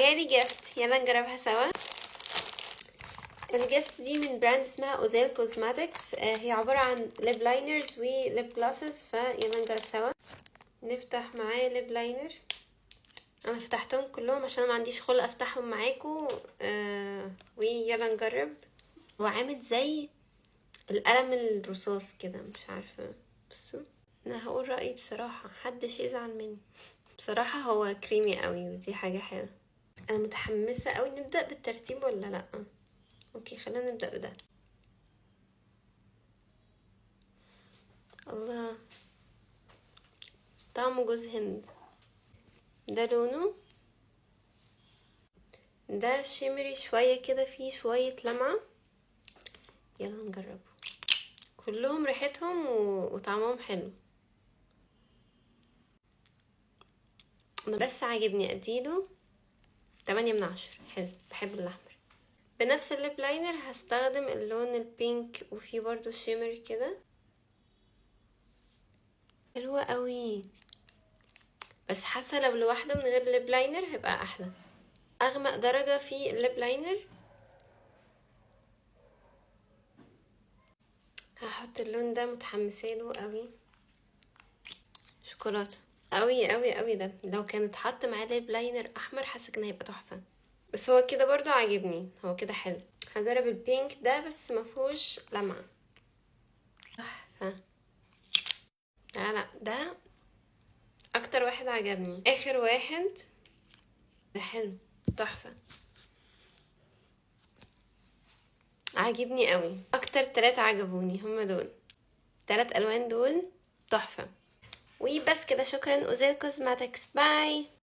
جالي جيفت، يلا نجربها سوا. الجيفت دي من براند اسمها اوزيل كوزماتكس. هي عبارة عن ليب لاينرز وليب جلاسز، فيلا نجرب سوا. نفتح معايا ليب لاينر. انا فتحتهم كلهم عشان ما عنديش خلق افتحهم معاكم. ويلا نجرب. هو عامل زي القلم الرصاص كده، مش عارفه. بصوا، انا هقول رايي بصراحه، محدش يزعل مني. بصراحه هو كريمي قوي ودي حاجه حلوه. انا متحمسه قوي. نبدا بالترتيب ولا لا؟ اوكي، خلينا نبدا بده. الله، طعمه جوز هند. ده لونه، ده شيمري شويه كده، فيه شويه لمعه. يلا نجربه. كلهم ريحتهم وطعمهم حلو. انا بس عاجبني، اديله 8/10. حلو، بحب الاحمر. بنفس الليب لاينر هستخدم اللون البينك وفيه برضو شيمر كده. حلوة قوي، بس حاسه لو لوحده من غير ليب لاينر هيبقى احلى. اغمق درجه في الليب لاينر. هحط اللون ده، متحمسه له قوي. شوكولاته قوي قوي قوي. ده لو كان اتحط معاه ليب لاينر احمر حاسه كان هيبقى تحفه. بس هو كده برضو عاجبني، هو كده حلو. هجرب البينك ده بس مفهوش لمعه. تحفه. لا ده اكتر واحد عجبني. اخر واحد ده حلو، تحفه. عاجبني قوي. اكتر 3 عجبوني هما دول. 3 الوان دول تحفه. وبس كده، شكرا. اوزيل كوزماتكس، باي.